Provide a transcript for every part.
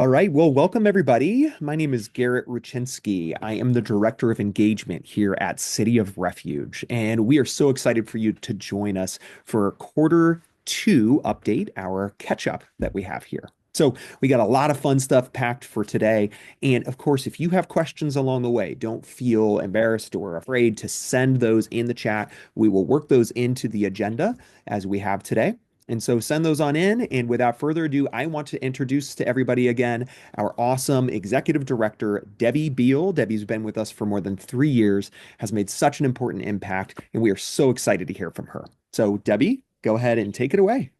All right. Well, welcome everybody. My name is Garrett Ruchinsky. I am the Director of Engagement here at City of Refuge, and we are so excited for you to join us for quarter two update, our catch up that we have here. So, we got a lot of fun stuff packed for today. And of course, if you have questions along the way, don't feel embarrassed or afraid to send those in the chat. We will work those into the agenda as we have today. And so send those on in. And without further ado, I want to introduce to everybody again our awesome executive director, Debbie Beal. Debbie's been with us for more than 3 years, has made such an important impact, and we are so excited to hear from her. So, Debbie, go ahead and take it away.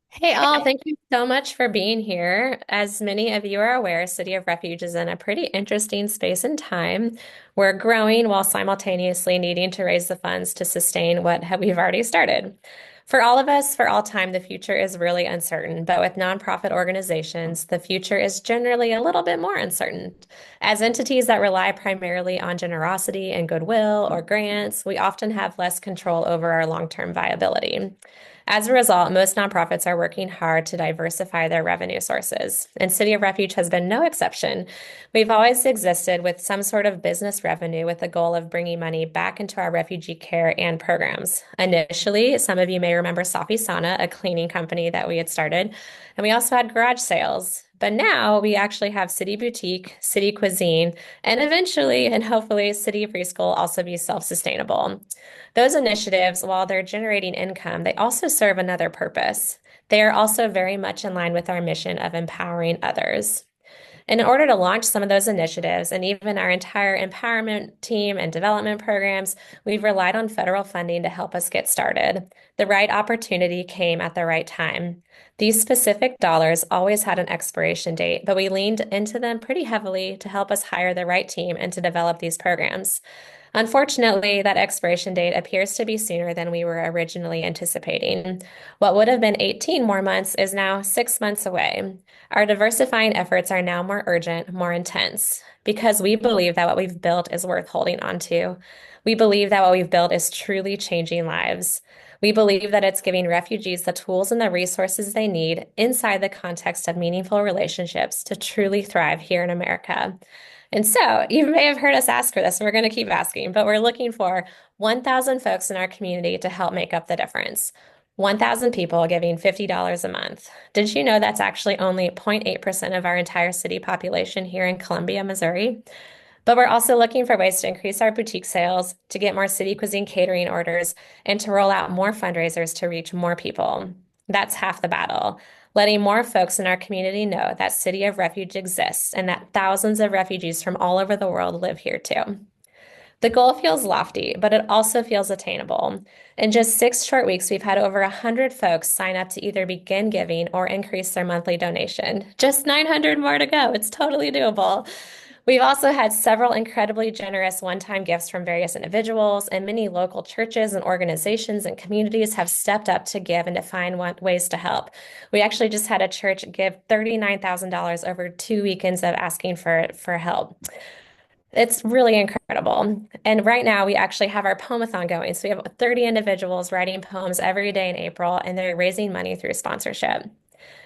Hey all, thank you so much for being here. As many of you are aware, City of Refuge is in a pretty interesting space and time. We're growing while simultaneously needing to raise the funds to sustain what we've already started. For all of us, for all time, the future is really uncertain, but with nonprofit organizations, the future is generally a little bit more uncertain. As entities that rely primarily on generosity and goodwill or grants, we often have less control over our long-term viability. As a result, most nonprofits are working hard to diversify their revenue sources, and City of Refuge has been no exception. We've always existed with some sort of business revenue with the goal of bringing money back into our refugee care and programs. Initially, some of you may remember Safi Sana, a cleaning company that we had started, and we also had garage sales. But now we actually have City Boutique, City Cuisine, and eventually, and hopefully, City Preschool will also be self-sustainable. Those initiatives, while they're generating income, they also serve another purpose. They are also very much in line with our mission of empowering others. In order to launch some of those initiatives and even our entire empowerment team and development programs, we've relied on federal funding to help us get started. The right opportunity came at the right time. These specific dollars always had an expiration date, but we leaned into them pretty heavily to help us hire the right team and to develop these programs. Unfortunately, that expiration date appears to be sooner than we were originally anticipating. What would have been 18 more months is now 6 months away. Our diversifying efforts are now more urgent, more intense, because we believe that what we've built is worth holding on to. We believe that what we've built is truly changing lives. We believe that it's giving refugees the tools and the resources they need inside the context of meaningful relationships to truly thrive here in America. And so you may have heard us ask for this, and we're going to keep asking, but we're looking for 1,000 folks in our community to help make up the difference. 1,000 people giving $50 a month. Did you know that's actually only 0.8% of our entire city population here in Columbia, Missouri? But we're also looking for ways to increase our boutique sales, to get more city cuisine catering orders, and to roll out more fundraisers to reach more people. That's half the battle. Letting more folks in our community know that City of Refuge exists and that thousands of refugees from all over the world live here too. The goal feels lofty, but it also feels attainable. In just 6 short weeks, we've had over 100 folks sign up to either begin giving or increase their monthly donation. Just 900 more to go. It's totally doable. We've also had several incredibly generous one-time gifts from various individuals, and many local churches and organizations and communities have stepped up to give and to find ways to help. We actually just had a church give $39,000 over 2 weekends of asking for help. It's really incredible. And right now, we actually have our poemathon going. So we have 30 individuals writing poems every day in April, and they're raising money through sponsorship.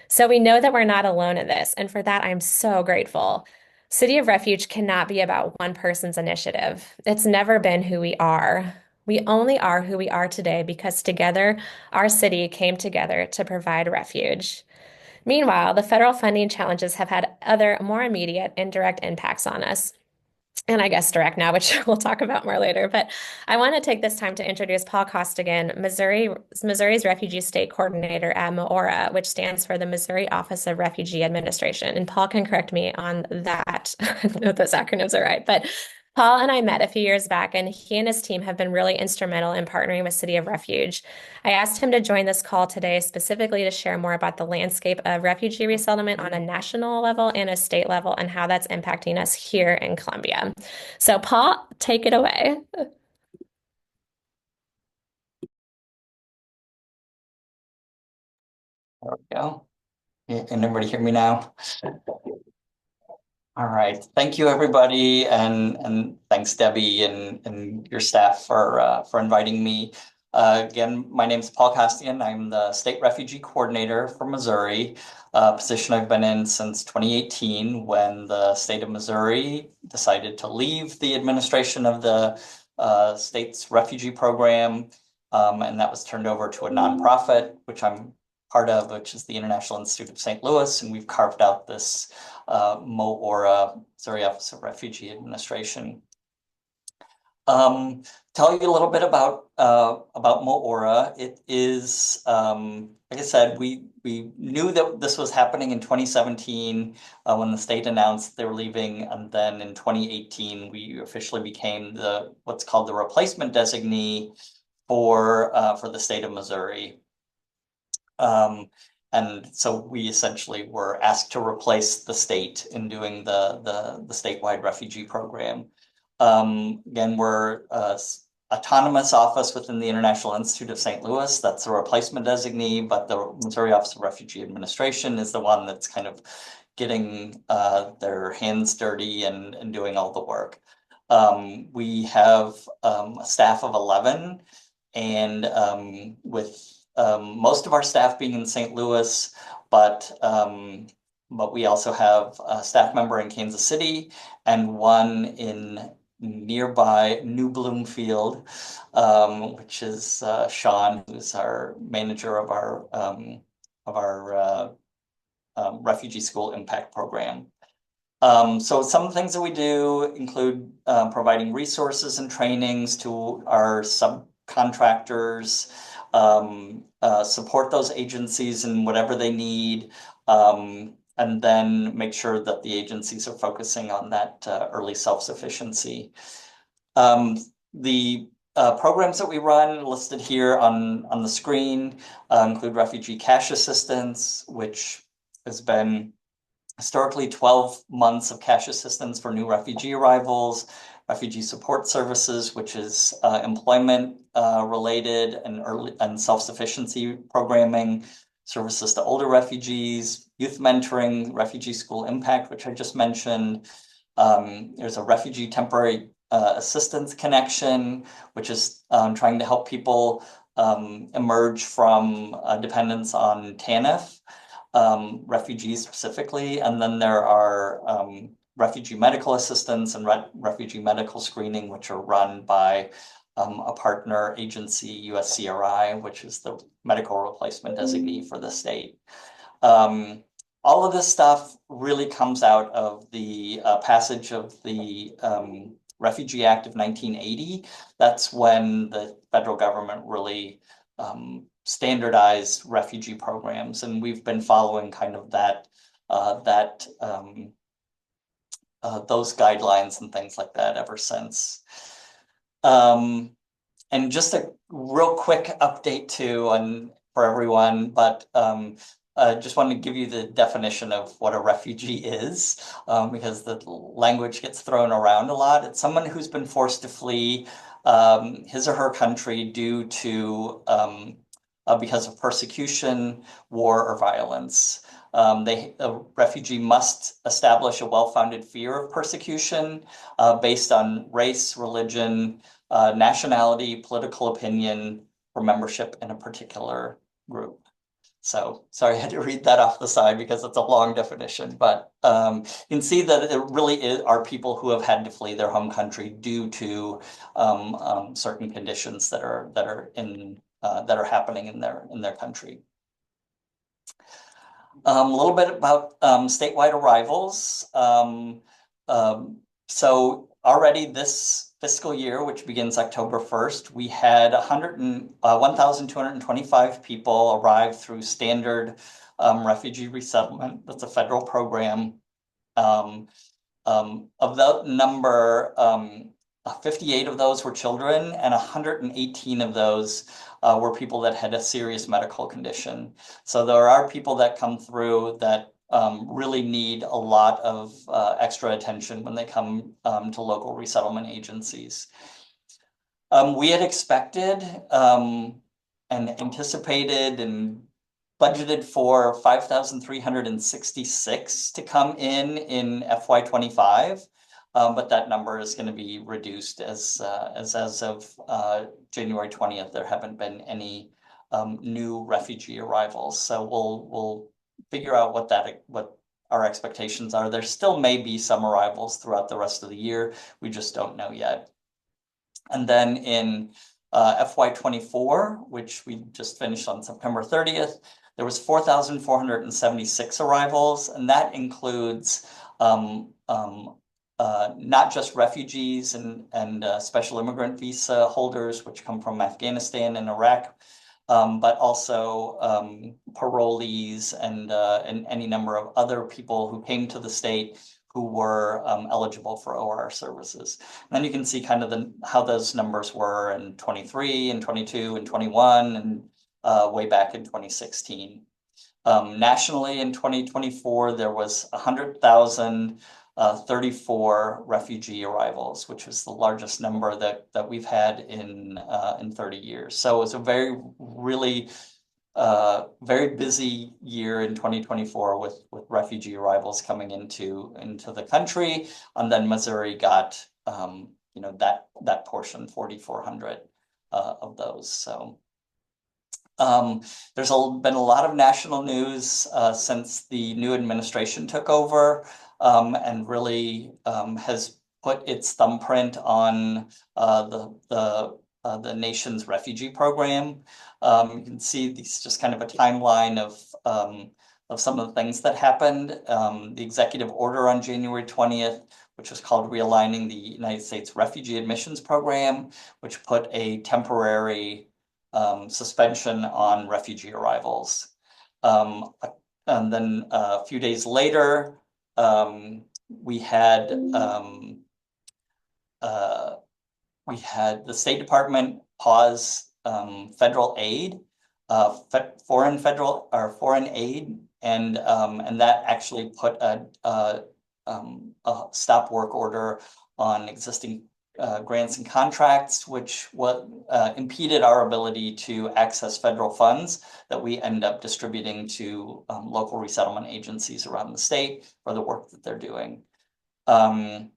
So we know that we're not alone in this. And for that, I'm so grateful. City of Refuge cannot be about one person's initiative. It's never been who we are. We only are who we are today because together, our city came together to provide refuge. Meanwhile, the federal funding challenges have had other more immediate indirect impacts on us, and I guess direct now, which we'll talk about more later. But I want to take this time to introduce Paul Costigan, Missouri's Refugee State Coordinator at MORA, which stands for the Missouri Office of Refugee Administration. And Paul can correct me on that. I don't know if those acronyms are right, but Paul and I met a few years back, and he and his team have been really instrumental in partnering with City of Refuge. I asked him to join this call today specifically to share more about the landscape of refugee resettlement on a national level and a state level and how that's impacting us here in Columbia. So, Paul, take it away. There we go. Can everybody hear me now? All right. Thank you, everybody, and thanks, Debbie, and your staff for inviting me. Again, my name is Paul Costigan. I'm the State Refugee Coordinator for Missouri, a position I've been in since 2018 when the state of Missouri decided to leave the administration of the state's refugee program, and that was turned over to a nonprofit, which I'm part of, which is the International Institute of St. Louis, and we've carved out this MOORA, Missouri Office of Refugee Administration. Tell you a little bit about MOORA. It is, like I said, we knew that this was happening in 2017 when the state announced they were leaving, and then in 2018 we officially became what's called the replacement designee for the state of Missouri. And so we essentially were asked to replace the state in doing the statewide refugee program. Again, we're an autonomous office within the International Institute of St. Louis. That's the replacement designee, but the Missouri Office of Refugee Administration is the one that's kind of getting their hands dirty and doing all the work. We have a staff of 11, and with most of our staff being in St. Louis, but we also have a staff member in Kansas City and one in nearby New Bloomfield, which is Sean, who's our manager of our refugee school impact program. So some of the things that we do include providing resources and trainings to our subcontractors, support those agencies in whatever they need, and then make sure that the agencies are focusing on that early self-sufficiency. The programs that we run listed here on the screen include refugee cash assistance, which has been historically 12 months of cash assistance for new refugee arrivals, refugee support services, which is employment related and self-sufficiency programming, services to older refugees, youth mentoring, refugee school impact, which I just mentioned. There's a refugee temporary assistance connection, which is trying to help people emerge from dependence on TANF, refugees specifically. And then there are refugee medical assistance and refugee medical screening, which are run by a partner agency, USCRI, which is the medical replacement designee for the state. All of this stuff really comes out of the passage of the Refugee Act of 1980. That's when the federal government really standardized refugee programs, and we've been following kind of those guidelines and things like that ever since. And just a real quick update too for everyone, but just wanted to give you the definition of what a refugee is, because the language gets thrown around a lot. It's someone who's been forced to flee his or her country due to because of persecution, war, or violence. A refugee must establish a well-founded fear of persecution based on race, religion, nationality, political opinion, or membership in a particular group. So sorry, I had to read that off the side because it's a long definition, but you can see that it really are people who have had to flee their home country due to certain conditions that are happening in their country. A little bit about statewide arrivals. So already this fiscal year, which begins October 1st, we had 1,225 people arrive through standard refugee resettlement. That's a federal program. Of that number, 58 of those were children, and 118 of those were people that had a serious medical condition. So there are people that come through that really need a lot of extra attention when they come to local resettlement agencies. We had expected and anticipated and budgeted for 5,366 to come in FY25. but that number is going to be reduced as of January 20th, there haven't been any new refugee arrivals. So we'll figure out what our expectations are. There still may be some arrivals throughout the rest of the year. We just don't know yet. And then in FY24, which we just finished on September 30th, there was 4,476 arrivals, and that includes not just refugees and special immigrant visa holders, which come from Afghanistan and Iraq, but also parolees and any number of other people who came to the state who were eligible for OR services. And then you can see kind of how those numbers were in 23 and 22 and 21 and way back in 2016. Nationally in 2024, there was 100,034 refugee arrivals, which was the largest number that we've had in 30 years. So it was a really very busy year in 2024 with refugee arrivals coming into the country, and then Missouri got that portion, 4,400 of those. So there's been a lot of national news since the new administration took over, and really has put its thumbprint on the nation's refugee program. You can see these just kind of a timeline of some of the things that happened. The executive order on January 20th, which was called Realigning the United States Refugee Admissions Program, which put a temporary suspension on refugee arrivals. And then a few days later, we had the State Department pause federal aid, foreign aid, and that actually put a stop work order on existing grants and contracts, which impeded our ability to access federal funds that we end up distributing to local resettlement agencies around the state for the work that they're doing. Then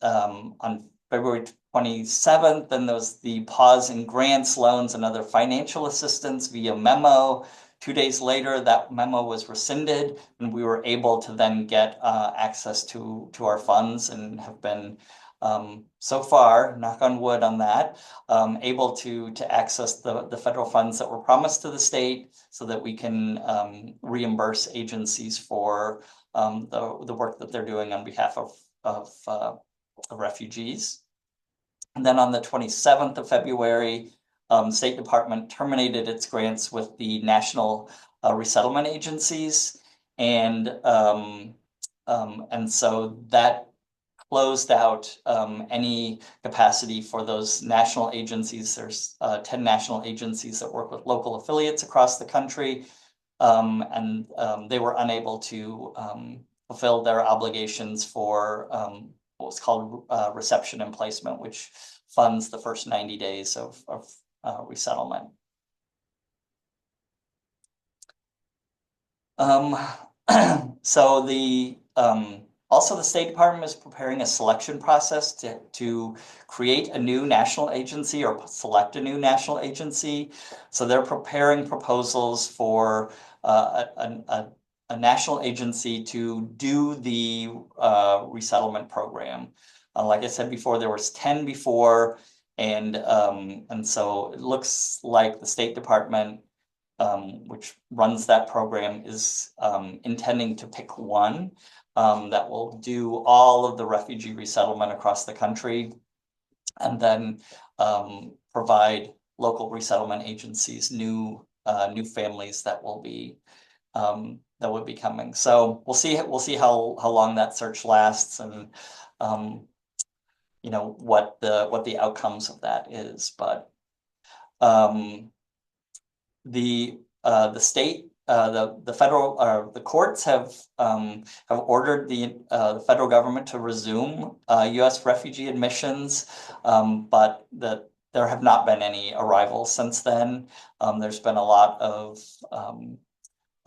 on February 27th, then there was the pause in grants, loans, and other financial assistance via memo. 2 days later, that memo was rescinded, and we were able to then get access to our funds and have been so far, knock on wood on that, able to access the federal funds that were promised to the state so that we can reimburse agencies for the work that they're doing on behalf of refugees. And then on the 27th of February, State Department terminated its grants with the national resettlement agencies, and so that closed out any capacity for those national agencies. There's 10 national agencies that work with local affiliates across the country, and they were unable to fulfill their obligations for what was called reception and placement, which funds the first 90 days of resettlement. So also the State Department is preparing a selection process to create a new national agency or select a new national agency. So they're preparing proposals for a national agency to do the resettlement program. Like I said before, there was 10 before, and so it looks like the State Department, which runs that program, is intending to pick one that will do all of the refugee resettlement across the country, and then provide local resettlement agencies new families that will be coming. So we'll see how long that search lasts, and what the outcomes of that is. But the state, the federal, the courts have ordered the federal government to resume U.S. refugee admissions, but there have not been any arrivals since then. There's been a lot of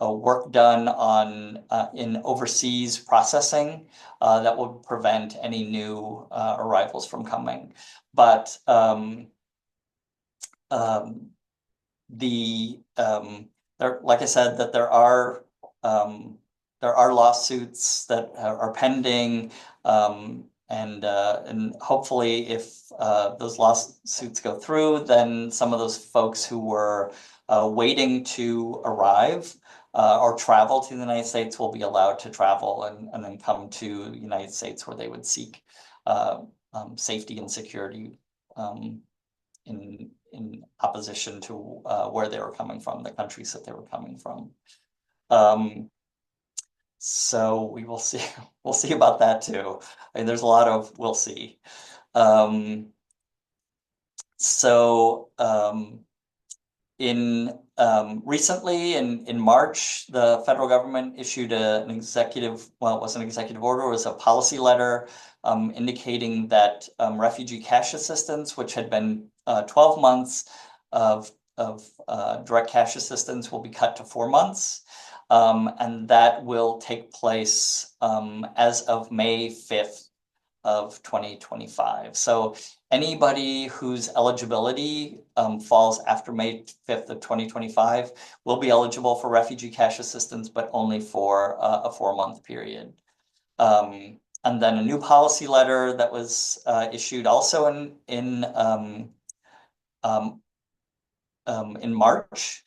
work done on in overseas processing that would prevent any new arrivals from coming. But like I said, that there are lawsuits that are pending, and hopefully, if those lawsuits go through, then some of those folks who were waiting to arrive or travel to the United States will be allowed to travel and then come to the United States where they would seek safety and security in opposition to where they were coming from, the countries that they were coming from. So we will see. We'll see about that too. I mean, there's a lot of we'll see. Um, so recently in March, the federal government issued an executive, well, it wasn't an executive order, it was a policy letter indicating that refugee cash assistance, which had been 12 months of direct cash assistance, will be cut to 4 months. And that will take place as of May 5th of 2025. So anybody whose eligibility falls after May 5th of 2025 will be eligible for refugee cash assistance, but only for a 4-month period. And then a new policy letter that was issued also in March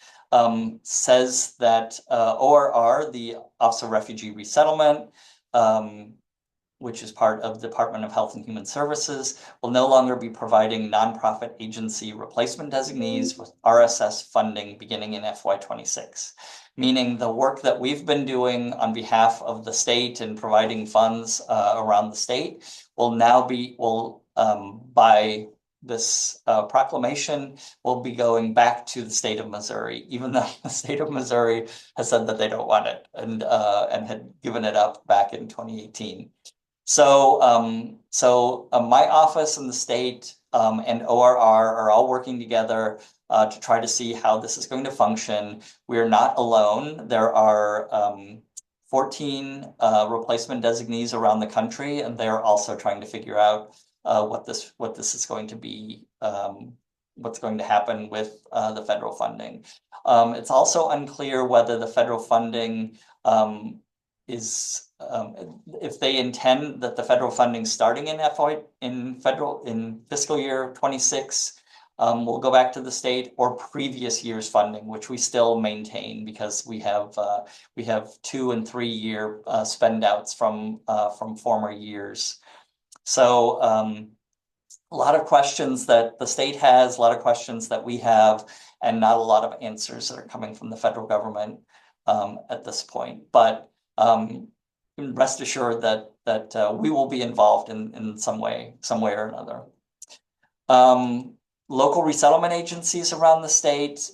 says that ORR, the Office of Refugee Resettlement, which is part of the Department of Health and Human Services, will no longer be providing nonprofit agency replacement designees with RSS funding beginning in FY26, meaning the work that we've been doing on behalf of the state and providing funds around the state will now be, by this proclamation, will be going back to the state of Missouri, even though the state of Missouri has said that they don't want it and had given it up back in 2018. So, my office and the state and ORR are all working together to try to see how this is going to function. We are not alone. There are 14 replacement designees around the country, and they're also trying to figure out what this is going to be, what's going to happen with the federal funding. It's also unclear whether the federal funding is if they intend that the federal funding starting in fiscal year 26 will go back to the state, or previous year's funding, which we still maintain because we have 2 and 3 year spend outs from former years. So a lot of questions that the state has, a lot of questions that we have, and not a lot of answers that are coming from the federal government at this point. But rest assured that we will be involved in some way or another. Local resettlement agencies around the state,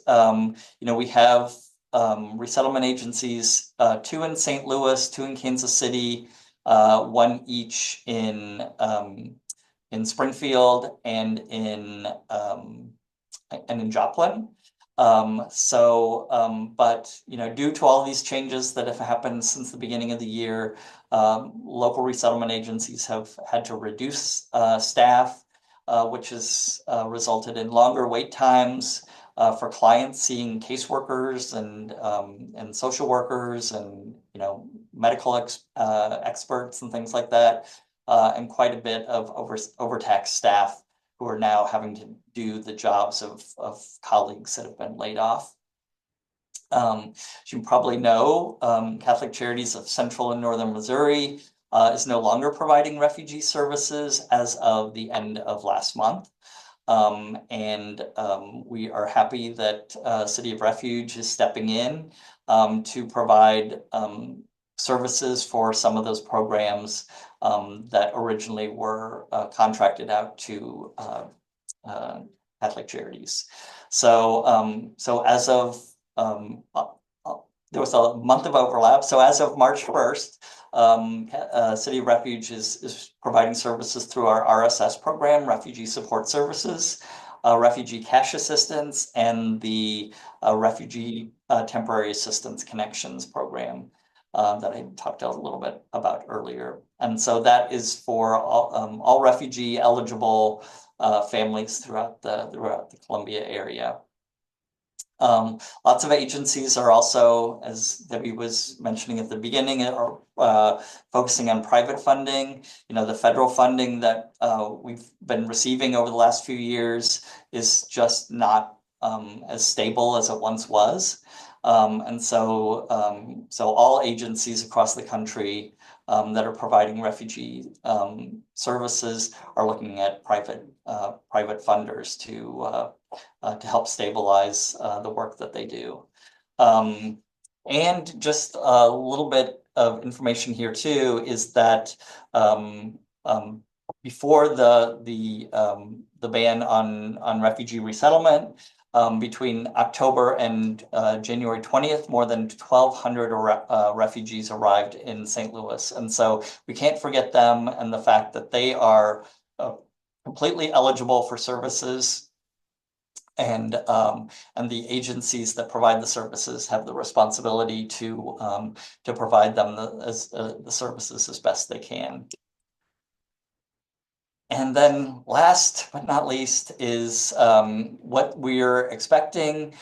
we have resettlement agencies, 2 in St. Louis, 2 in Kansas City, 1 each in Springfield and in Joplin. But due to all these changes that have happened since the beginning of the year, local resettlement agencies have had to reduce staff, which has resulted in longer wait times for clients seeing caseworkers and social workers and medical experts and things like that, and quite a bit of overtaxed staff who are now having to do the jobs of colleagues that have been laid off. As you probably know, Catholic Charities of Central and Northern Missouri is no longer providing refugee services as of the end of last month. And we are happy that City of Refuge is stepping in to provide services for some of those programs that originally were contracted out to Catholic Charities. So, as of there was a month of overlap. So as of March 1st, City of Refuge is providing services through our RSS program, Refugee Support Services. refugee cash assistance and the refugee temporary assistance connections program that I talked a little bit about earlier. And so that is for all refugee eligible families throughout the Columbia area. Lots of agencies are also, as Debbie was mentioning at the beginning, are focusing on private funding. The federal funding that we've been receiving over the last few years is just not as stable as it once was. And so all agencies across the country that are providing refugee services are looking at private funders to help stabilize the work that they do. And just a little bit of information here too is that before the ban on refugee resettlement, between October and January 20th, more than 1,200 refugees arrived in St. Louis. And so we can't forget them and the fact that they are completely eligible for services, and the agencies that provide the services have the responsibility to provide them the services as best they can. And then last but not least is what we're expecting.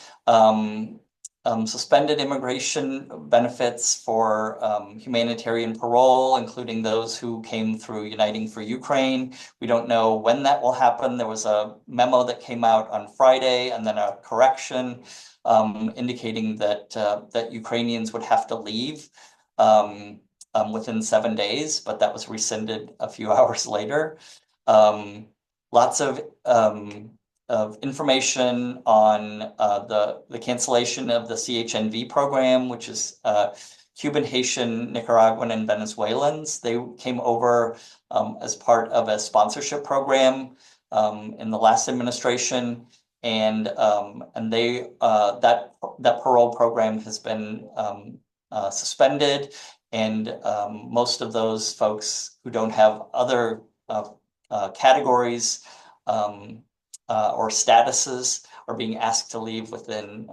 Suspended immigration benefits for humanitarian parole, including those who came through Uniting for Ukraine. We don't know when that will happen. There was a memo that came out on Friday and then a correction indicating that Ukrainians would have to leave within 7 days, but that was rescinded a few hours later. Lots of information on the cancellation of the CHNV program, which is Cuban, Haitian, Nicaraguan, and Venezuelans. They came over as part of a sponsorship program in the last administration, and that parole program has been suspended, and most of those folks who don't have other categories or statuses are being asked to leave within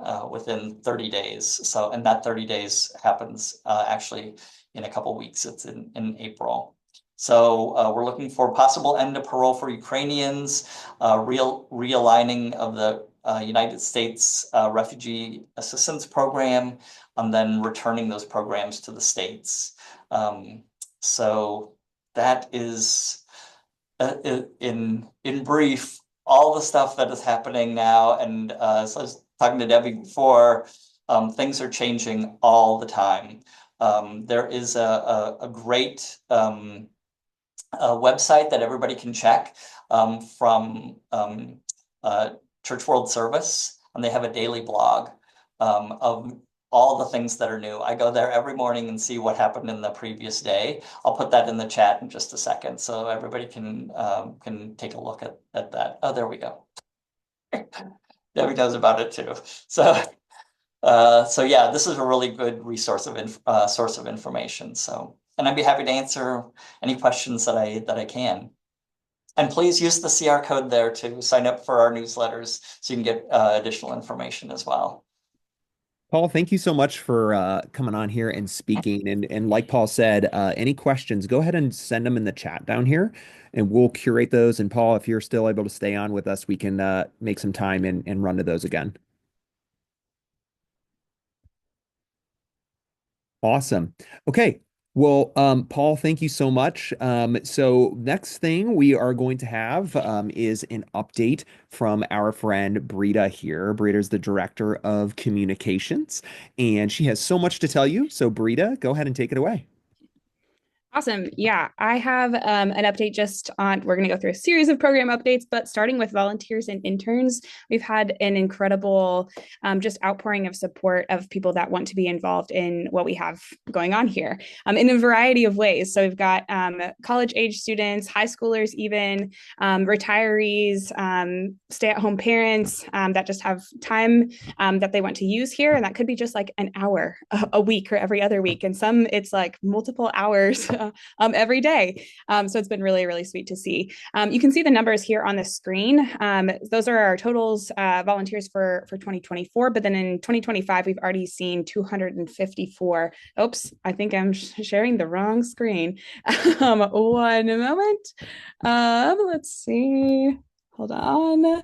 30 days. So, and that 30 days happens actually in a couple weeks. It's in April. So we're looking for possible end of parole for Ukrainians, realigning of the United States Refugee Assistance Program, and then returning those programs to the states. So that is, in brief, all the stuff that is happening now. And as I was talking to Debbie before, things are changing all the time. There is a great website that everybody can check from Church World Service, and they have a daily blog of all the things that are new. I go there every morning and see what happened in the previous day. I'll put that in the chat in just a second so everybody can take a look at that. Oh, there we go. Debbie knows about it too. So yeah, this is a really good resource of source of information. So, and I'd be happy to answer any questions that I can. And please use the CR code there to sign up for our newsletters so you can get additional information as well. Paul, thank you so much for coming on here and speaking. And like Paul said, any questions, go ahead and send them in the chat down here, and we'll curate those. And Paul, if you're still able to stay on with us, we can make some time and run to those again. Awesome. Okay. Well, Paul, thank you so much. So next thing we are going to have is an update from our friend Brita here. Brita is the Director of Communications, and she has so much to tell you. So Brita, go ahead and take it away. Awesome. Yeah, I have an update just on, we're going to go through a series of program updates, but starting with volunteers and interns, we've had an incredible just outpouring of support of people that want to be involved in what we have going on here in a variety of ways. So we've got college age students, high schoolers, even retirees, stay-at-home parents that just have time that they want to use here. And that could be just like an hour a week or every other week. And some it's like multiple hours every day. So it's been really, really sweet to see. You can see the numbers here on the screen. Those are our totals volunteers for 2024, but then in 2025, we've already seen 254. Oops, I think I'm sharing the wrong screen. One moment. Let's see. Hold on.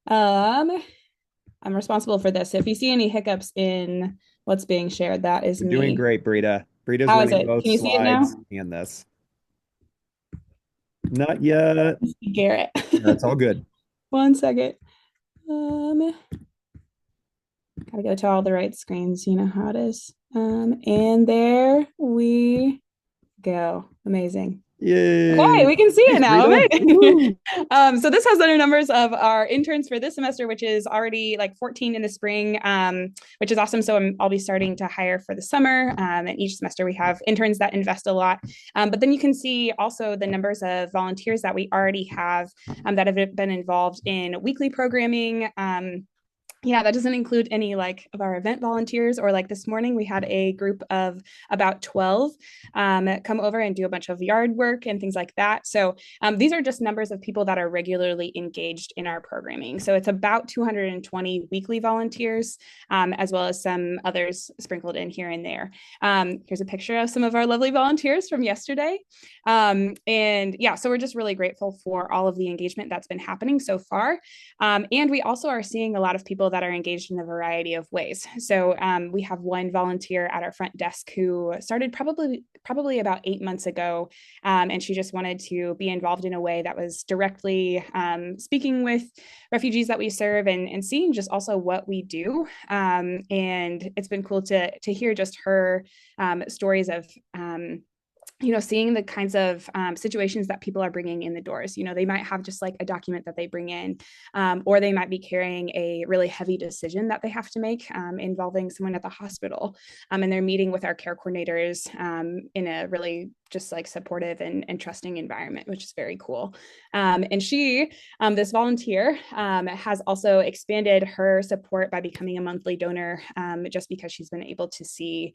I'm responsible for this. So if you see any hiccups in what's being shared, that is You're doing me. great, Brita. Brita's How is running it? both Can you see it now? slides and this. Not yet. Garrett. That's all good. One second. Gotta go to all the right screens. You know how it is. And there we go. Amazing. Okay, Yay. we can see it Thanks, now. Brita. Amazing. Woo. So this has the numbers of our interns for this semester, which is already like 14 in the spring, which is awesome. So I'll be starting to hire for the summer. And each semester we have interns that invest a lot. But then you can see also the numbers of volunteers that we already have that have been involved in weekly programming. Yeah, that doesn't include any like of our event volunteers, or like this morning we had a group of about 12 come over and do a bunch of yard work and things like that. So these are just numbers of people that are regularly engaged in our programming. So it's about 220 weekly volunteers, as well as some others sprinkled in here and there. Here's a picture of some of our lovely volunteers from yesterday. And yeah, so we're just really grateful for all of the engagement that's been happening so far. And we also are seeing a lot of people that are engaged in a variety of ways. So we have one volunteer at our front desk who started probably about 8 months ago, and she just wanted to be involved in a way that was directly speaking with refugees that we serve, and seeing just also what we do. And it's been cool to hear just her stories of seeing the kinds of situations that people are bringing in the doors. They might have just like a document that they bring in, or they might be carrying a really heavy decision that they have to make involving someone at the hospital. And they're meeting with our care coordinators in a really just like supportive and trusting environment, which is very cool. And she, this volunteer, has also expanded her support by becoming a monthly donor, just because she's been able to see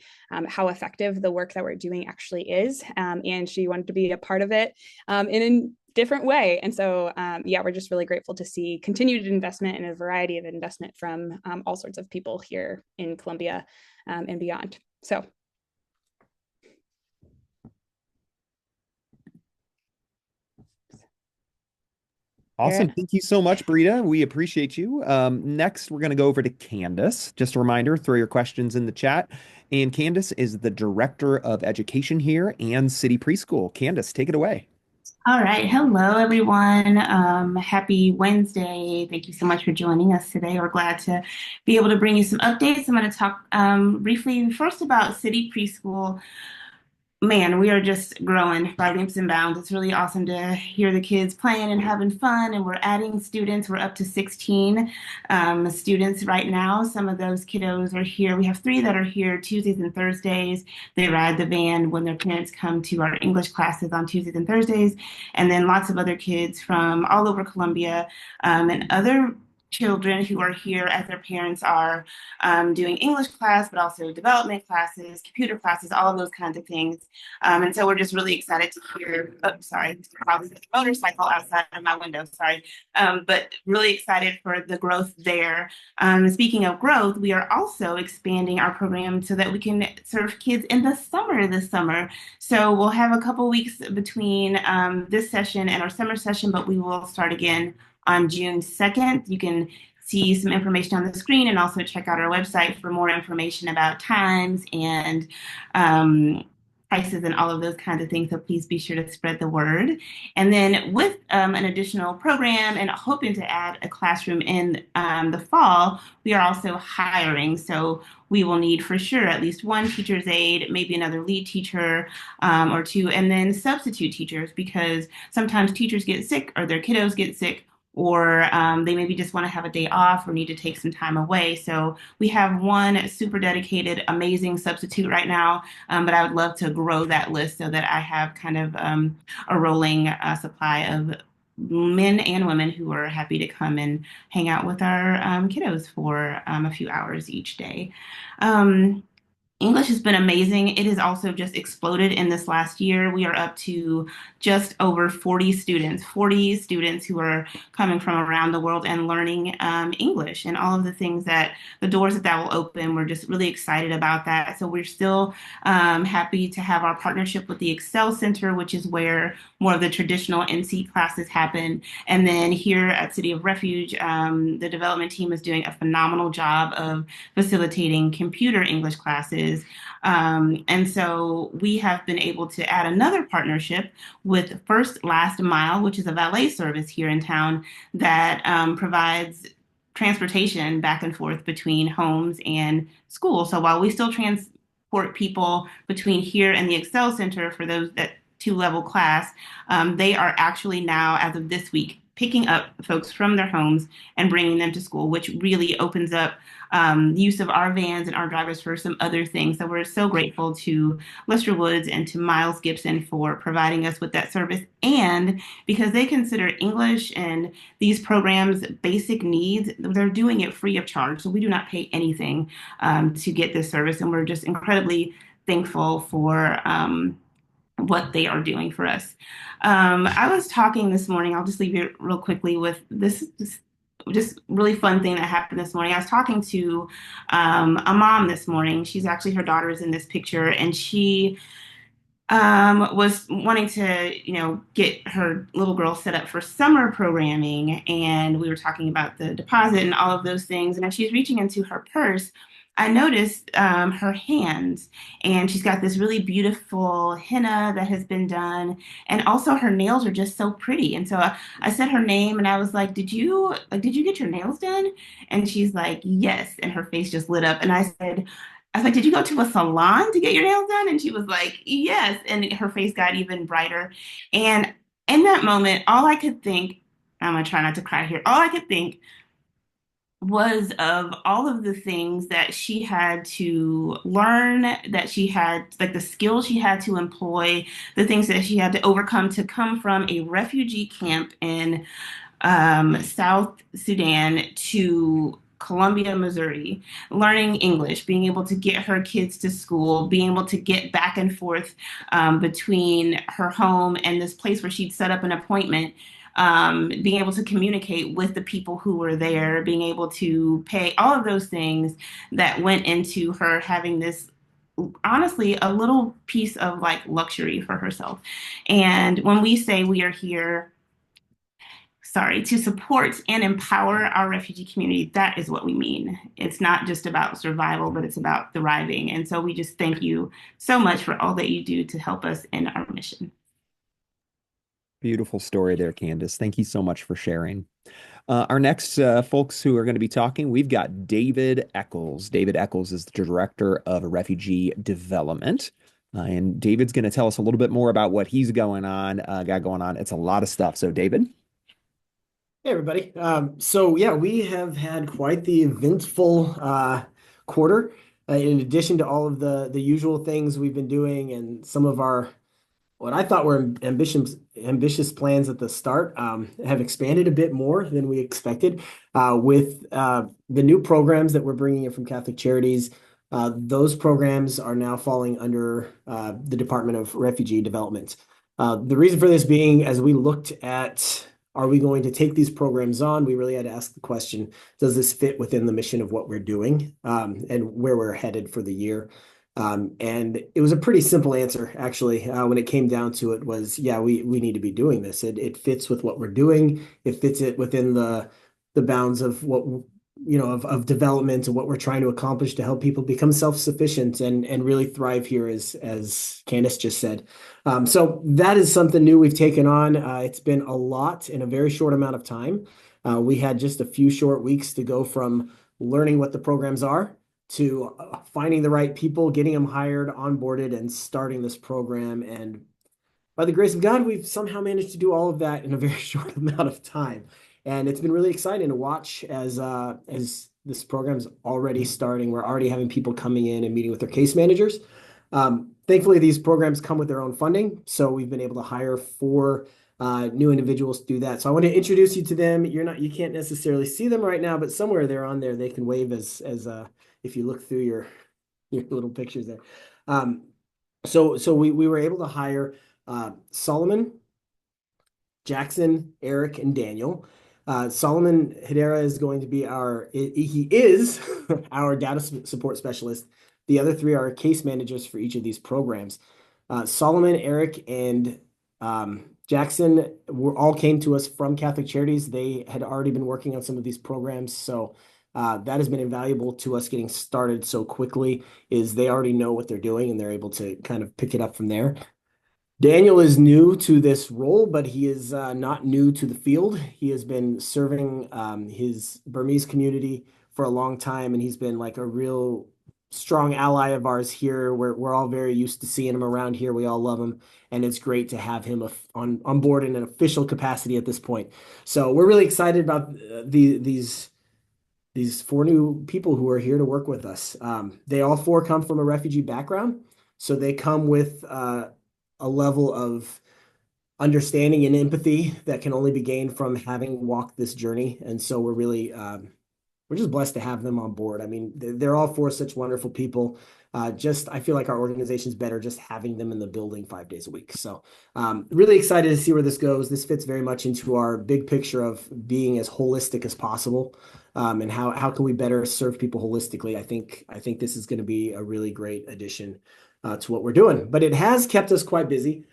how effective the work that we're doing actually is. And she wanted to be a part of it in a different way. And so, yeah, we're just really grateful to see continued investment and a variety of investment from all sorts of people here in Columbia and beyond. So. Awesome. Thank you so much, Brita. We appreciate you. Next, we're going to go over to Candace. Just a reminder, throw your questions in the chat. And Candace is the Director of Education here and City Preschool. Candace, take it away. All right. Hello, everyone. Happy Wednesday. Thank you so much for joining us today. We're glad to be able to bring you some updates. I'm going to talk briefly first about City Preschool. Man, we are just growing by leaps and bounds. It's really awesome to hear the kids playing and having fun, and we're adding students. We're up to 16 students right now. Some of those kiddos are here. We have 3 that are here Tuesdays and Thursdays. They ride the van when their parents come to our English classes on Tuesdays and Thursdays, and then lots of other kids from all over Columbia and other children who are here as their parents are doing English class, but also development classes, computer classes, all of those kinds of things. And so we're just really excited to hear, oh, sorry, probably a motorcycle outside of my window, sorry. But really excited for the growth there. Speaking of growth, we are also expanding our program so that we can serve kids in the summer this summer. So we'll have a couple weeks between this session and our summer session, but we will start again on June 2nd. You can see some information on the screen and also check out our website for more information about times and prices and all of those kinds of things. So please be sure to spread the word. And then with an additional program and hoping to add a classroom in the fall, we are also hiring. So we will need for sure at least one teacher's aide, maybe another lead teacher or 2, and then substitute teachers, because sometimes teachers get sick or their kiddos get sick, or they maybe just want to have a day off or need to take some time away. So we have one super dedicated, amazing substitute right now, but I would love to grow that list so that I have kind of a rolling supply of men and women who are happy to come and hang out with our kiddos for a few hours each day. English has been amazing. It has also just exploded in this last year. We are up to just over 40 students who are coming from around the world and learning English and all of the things that the doors that will open. We're just really excited about that. So we're still happy to have our partnership with the Excel Center, which is where more of the traditional NC classes happen. And then here at City of Refuge, the development team is doing a phenomenal job of facilitating computer English classes. And so we have been able to add another partnership with First Last Mile, which is a valet service here in town that provides transportation back and forth between homes and school. So while we still transport people between here and the Excel Center for those that two-level class, they are actually now, as of this week, picking up folks from their homes and bringing them to school, which really opens up use of our vans and our drivers for some other things. So we're so grateful to Lester Woods and to Miles Gibson for providing us with that service. And because they consider English and these programs basic needs, they're doing it free of charge. So we do not pay anything to get this service. And we're just incredibly thankful for what they are doing for us. I was talking this morning, I'll just leave you real quickly with this just really fun thing that happened this morning. I was talking to a mom this morning. She's actually, her daughter is in this picture, and she was wanting to, get her little girl set up for summer programming. And we were talking about the deposit and all of those things. And as she's reaching into her purse, I noticed her hands, and she's got this really beautiful henna that has been done, and also her nails are just so pretty. And so I said her name, and I was like, "Did you get your nails done?" And she's like, "Yes," and her face just lit up. And I was like, "Did you go to a salon to get your nails done?" And she was like, "Yes," and her face got even brighter. And in that moment, all I could think, I'm gonna try not to cry here. All I could think was of all of the things that she had to learn, that she had, like the skills she had to employ, the things that she had to overcome to come from a refugee camp in South Sudan to Columbia, Missouri, learning English, being able to get her kids to school, being able to get back and forth between her home and this place where she'd set up an appointment, being able to communicate with the people who were there, being able to pay all of those things that went into her having this honestly a little piece of like luxury for herself. And when we say we are here, to support and empower our refugee community, that is what we mean. It's not just about survival, but it's about thriving. And so we just thank you so much for all that you do to help us in our mission. Beautiful story there, Candace. Thank you so much for sharing. Our next folks who are going to be talking, we've got David Eccles. David Eccles is the Director of Refugee Development. And David's going to tell us a little bit more about what he's got going on. It's a lot of stuff. So, David? Hey, everybody. So yeah, we have had quite the eventful quarter. In addition to all of the usual things we've been doing and some of our what I thought were ambitious plans at the start have expanded a bit more than we expected with the new programs that we're bringing in from Catholic Charities. Those programs are now falling under the Department of Refugee Development. The reason for this being, as we looked at are we going to take these programs on? We really had to ask the question, does this fit within the mission of what we're doing and where we're headed for the year? And it was a pretty simple answer, actually, when it came down to it was, yeah, we need to be doing this. It fits with what we're doing. It fits it within the bounds of what, of development and what we're trying to accomplish to help people become self-sufficient and really thrive here, as Candace just said. So that is something new we've taken on. It's been a lot in a very short amount of time. We had just a few short weeks to go from learning what the programs are to finding the right people, getting them hired, onboarded, and starting this program. And by the grace of God, we've somehow managed to do all of that in a very short amount of time. And it's been really exciting to watch as this program's already starting. We're already having people coming in and meeting with their case managers. Thankfully, these programs come with their own funding, so we've been able to hire 4 new individuals to do that. So I want to introduce you to them. You can't necessarily see them right now, but somewhere they're on there. They can wave as if you look through your little pictures there. So we were able to hire Solomon, Jackson, Eric, and Daniel. Solomon Hedera is going to be he is our data support specialist. The other three are case managers for each of these programs. Solomon, Eric, and Jackson all came to us from Catholic Charities. They had already been working on some of these programs, so that has been invaluable to us getting started so quickly, is they already know what they're doing and they're able to kind of pick it up from there. Daniel is new to this role, but he is not new to the field. He has been serving his Burmese community for a long time, and he's been like a real strong ally of ours here. We're all very used to seeing him around here. We all love him, and it's great to have him on board in an official capacity at this point. So we're really excited about these four new people who are here to work with us. They all four come from a refugee background, so they come with a level of understanding and empathy that can only be gained from having walked this journey. And so we're just blessed to have them on board. I mean, they're all four such wonderful people. I feel like our organization's better just having them in the building 5 days a week. So really excited to see where this goes. This fits very much into our big picture of being as holistic as possible. And how can we better serve people holistically? I think this is going to be a really great addition to what we're doing. But it has kept us quite busy.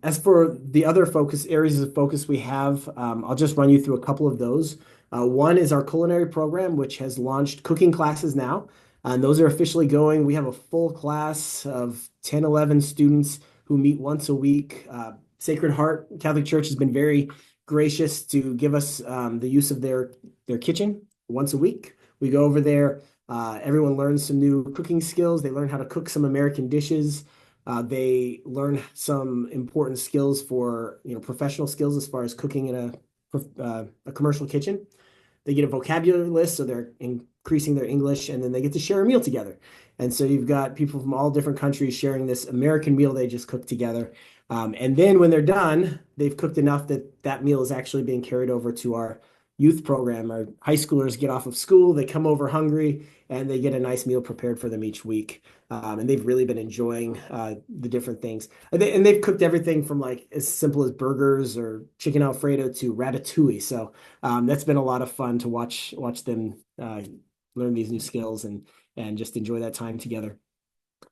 As for the other areas of focus we have, I'll just run you through a couple of those. One is our culinary program, which has launched cooking classes now, and those are officially going. We have a full class of 10, 11 students who meet once a week. Sacred Heart Catholic Church has been very gracious to give us the use of their kitchen once a week. We go over there. Everyone learns some new cooking skills. They learn how to cook some American dishes. They learn some important skills for, professional skills as far as cooking in a commercial kitchen. They get a vocabulary list, so they're increasing their English, and then they get to share a meal together. And so you've got people from all different countries sharing this American meal they just cooked together. And then when they're done, they've cooked enough that that meal is actually being carried over to our youth program. Our high schoolers get off of school, they come over hungry, and they get a nice meal prepared for them each week. And they've really been enjoying the different things. And they've cooked everything from like as simple as burgers or chicken Alfredo to ratatouille. So that's been a lot of fun to watch them learn these new skills and just enjoy that time together.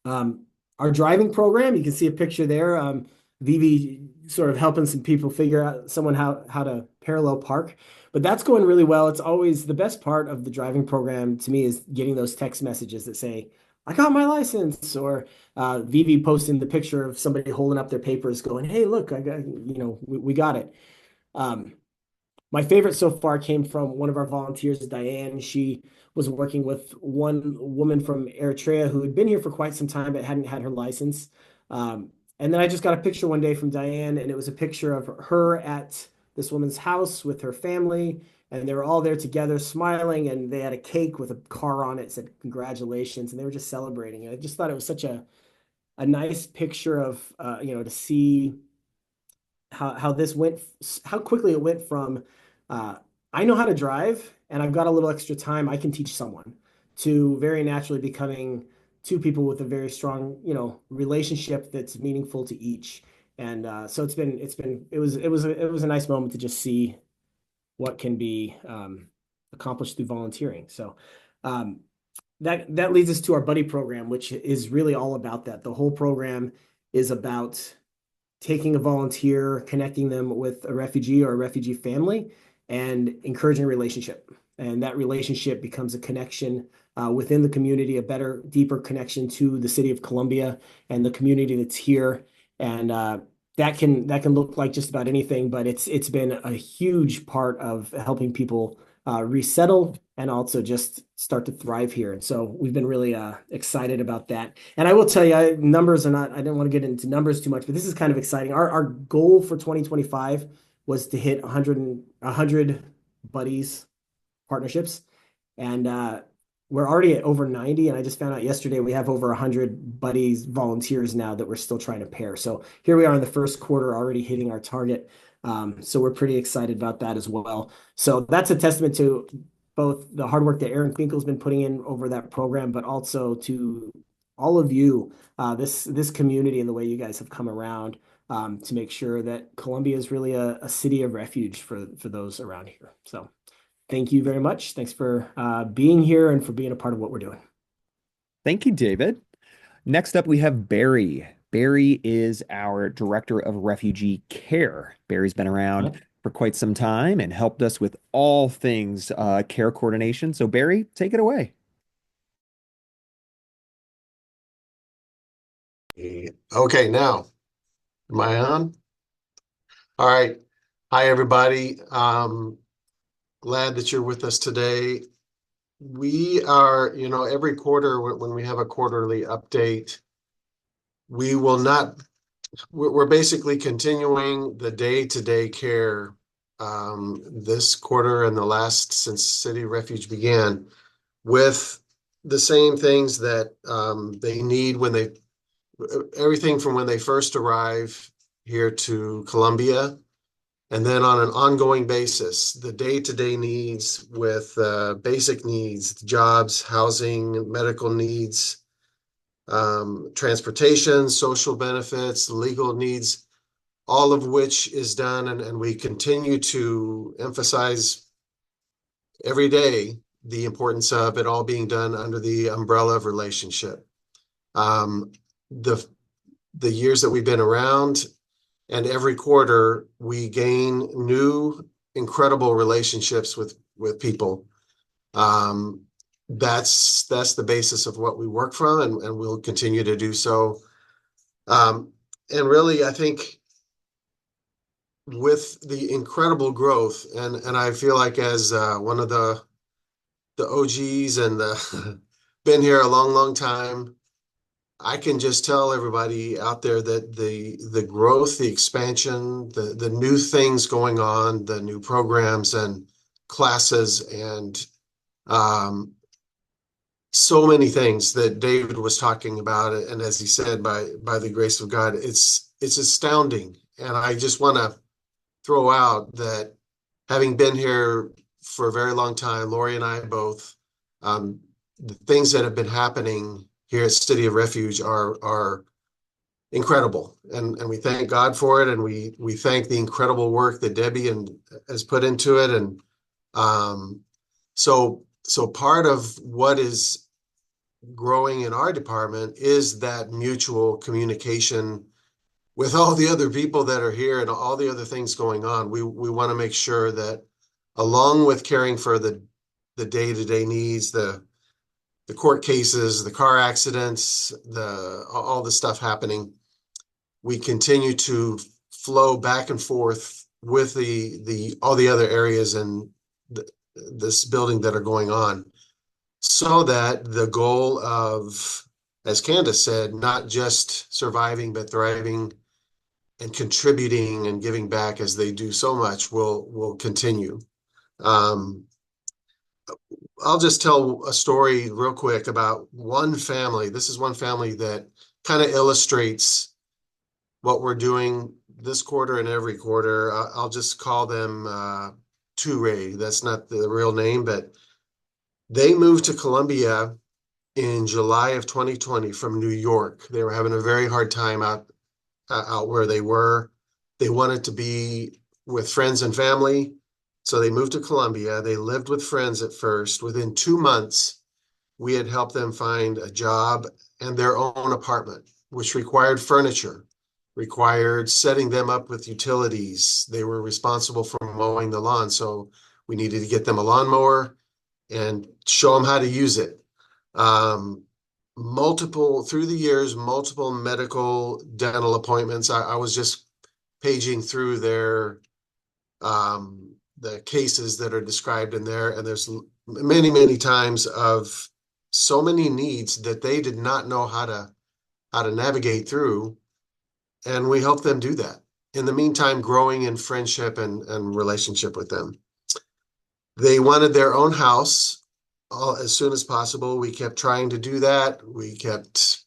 Our driving program, you can see a picture there. Vivi sort of helping some people figure out how to parallel park. But that's going really well. It's always the best part of the driving program to me is getting those text messages that say, I got my license, or Vivi posting the picture of somebody holding up their papers going, hey, look, I got, we got it. My favorite so far came from one of our volunteers, Diane. She was working with one woman from Eritrea who had been here for quite some time but hadn't had her license. And then I just got a picture one day from Diane, and it was a picture of her at this woman's house with her family, and they were all there together smiling, and they had a cake with a car on it, said congratulations, and they were just celebrating. And I just thought it was such a nice picture of, to see how this went, how quickly it went from, I know how to drive and I've got a little extra time, I can teach someone, to very naturally becoming two people with a very strong, relationship that's meaningful to each. And so it was a nice moment to just see what can be accomplished through volunteering. So that leads us to our buddy program, which is really all about that. The whole program is about taking a volunteer, connecting them with a refugee or a refugee family, and encouraging a relationship. And that relationship becomes a connection within the community, a better, deeper connection to the city of Columbia and the community that's here. And that can look like just about anything, but it's been a huge part of helping people resettle and also just start to thrive here. And so we've been really excited about that. And I will tell you, numbers are not, I didn't want to get into numbers too much, but this is kind of exciting. Our goal for 2025 was to hit 100 buddies partnerships. And we're already at over 90. And I just found out yesterday we have over 100 buddies volunteers now that we're still trying to pair. So here we are in the first quarter already hitting our target. So we're pretty excited about that as well. So that's a testament to both the hard work that Aaron Finkel's been putting in over that program, but also to all of you, this community and the way you guys have come around to make sure that Columbia is really a city of refuge for those around here. So thank you very much. Thanks for being here and for being a part of what we're doing. Thank you, David. Next up, we have Barry. Barry is our Director of Refugee Care. Barry's been around for quite some time and helped us with all things care coordination. So, Barry, take it away. Okay, now, am I on? All right. Hi, everybody. Glad that you're with us today. We are, every quarter when we have a quarterly update, we're basically continuing the day-to-day care this quarter and the last since City Refuge began with the same things that they need everything from when they first arrive here to Columbia, and then on an ongoing basis, the day-to-day needs with basic needs, jobs, housing, medical needs, transportation, social benefits, legal needs, all of which is done. And we continue to emphasize every day the importance of it all being done under the umbrella of relationship. The years that we've been around, and every quarter we gain new incredible relationships with people. That's the basis of what we work from, and we'll continue to do so. And really, I think with the incredible growth, and I feel like as one of the OGs and been here a long time, I can just tell everybody out there that the growth, the expansion, the new things going on, the new programs and classes, and so many things that David was talking about, and as he said, by the grace of God, it's astounding. And I just want to throw out that having been here for a very long time, Lori and I both, the things that have been happening here at City of Refuge are incredible, and we thank God for it, and we thank the incredible work that Debbie has put into it, and so part of what is growing in our department is that mutual communication with all the other people that are here and all the other things going on. We want to make sure that along with caring for the day-to-day needs, the court cases, the car accidents, all the stuff happening, we continue to flow back and forth with all the other areas in this building that are going on, so that the goal of, as Candace said, not just surviving but thriving and contributing and giving back as they do so much will continue. I'll just tell a story real quick about one family. This is one family that kind of illustrates what we're doing this quarter and every quarter. I'll just call them Toure. That's not the real name, but they moved to Columbia in July of 2020 from New York. They were having a very hard time out where they were. They wanted to be with friends and family, so they moved to Columbia. They lived with friends at first. Within 2 months, we had helped them find a job and their own apartment, which required furniture, required setting them up with utilities. They were responsible for mowing the lawn, so we needed to get them a lawnmower and show them how to use it. Through the years, multiple medical, dental appointments. I was just paging through the cases that are described in there, and there's many times of so many needs that they did not know how to navigate through, and we helped them do that. In the meantime, growing in friendship and relationship with them. They wanted their own house as soon as possible. We kept trying to do that. We kept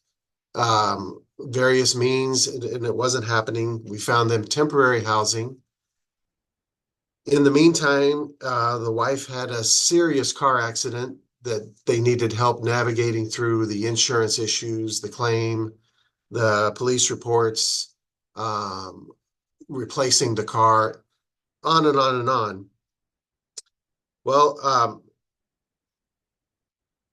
various means, and it wasn't happening. We found them temporary housing. In the meantime, the wife had a serious car accident that they needed help navigating through the insurance issues, the claim, the police reports, replacing the car, on and on and on. Well,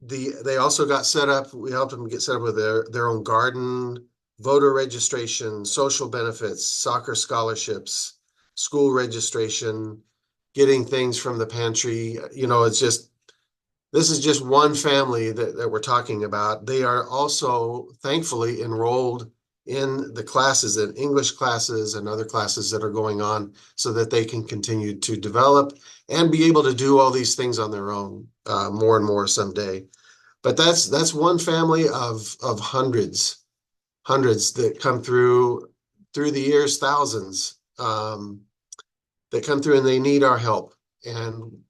they also got set up. We helped them get set up with their own garden, voter registration, social benefits, soccer scholarships, school registration, getting things from the pantry. This is just one family that we're talking about. They are also thankfully enrolled in the classes, in English classes and other classes that are going on, so that they can continue to develop and be able to do all these things on their own, more and more someday. But that's one family of hundreds that come through the years, thousands, that come through, and they need our help. And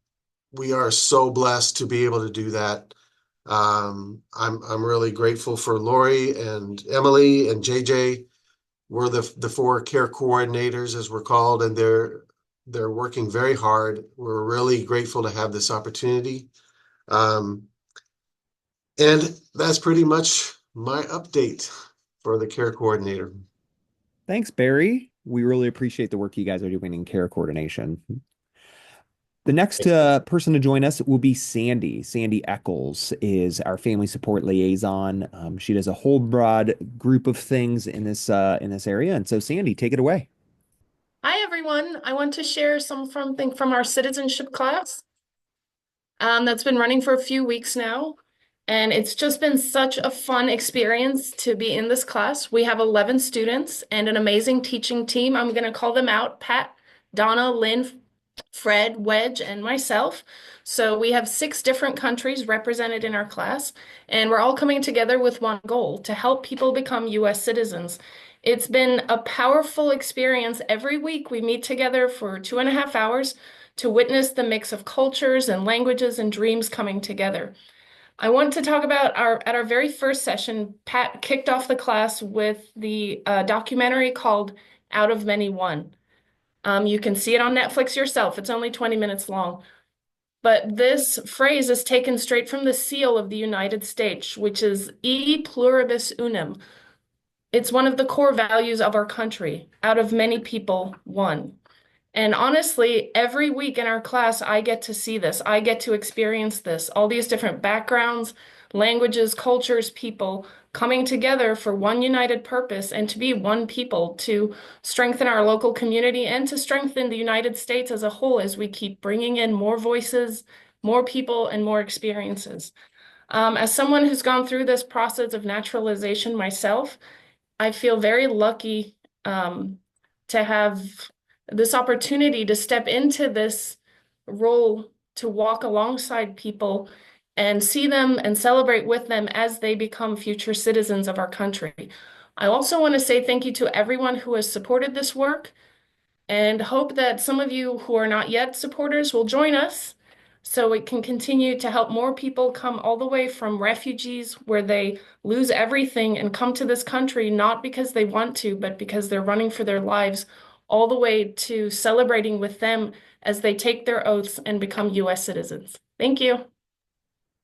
we are so blessed to be able to do that. I'm really grateful for Lori and Emily and JJ. We're the four care coordinators, as we're called, and they're working very hard. We're really grateful to have this opportunity. And that's pretty much my update for the care coordinator. Thanks, Barry. We really appreciate the work you guys are doing in care coordination. The next person to join us will be Sandy. Sandy Eccles is our family support liaison. She does a whole broad group of things in this area. And so, Sandy, take it away. Hi, everyone. I want to share something from our citizenship class that's been running for a few weeks now. And it's just been such a fun experience to be in this class. We have 11 students and an amazing teaching team. I'm going to call them out: Pat, Donna, Lynn, Fred, Wedge, and myself. So we have 6 different countries represented in our class, and we're all coming together with one goal: to help people become U.S. citizens. It's been a powerful experience. Every week we meet together for 2.5 hours to witness the mix of cultures and languages and dreams coming together. I want to talk about at our very first session, Pat kicked off the class with the documentary called Out of Many One. You can see it on Netflix yourself. It's only 20 minutes long. But this phrase is taken straight from the seal of the United States, which is E pluribus unum. It's one of the core values of our country: out of many people, one. And honestly, every week in our class, I get to see this. I get to experience this. All these different backgrounds, languages, cultures, people coming together for one united purpose, and to be one people, to strengthen our local community and to strengthen the United States as a whole, as we keep bringing in more voices, more people, and more experiences. As someone who's gone through this process of naturalization myself, I feel very lucky to have this opportunity to step into this role, to walk alongside people and see them and celebrate with them as they become future citizens of our country. I also want to say thank you to everyone who has supported this work, and hope that some of you who are not yet supporters will join us, so it can continue to help more people come all the way from refugees, where they lose everything, and come to this country not because they want to, but because they're running for their lives, all the way to celebrating with them as they take their oaths and become U.S. citizens. Thank you.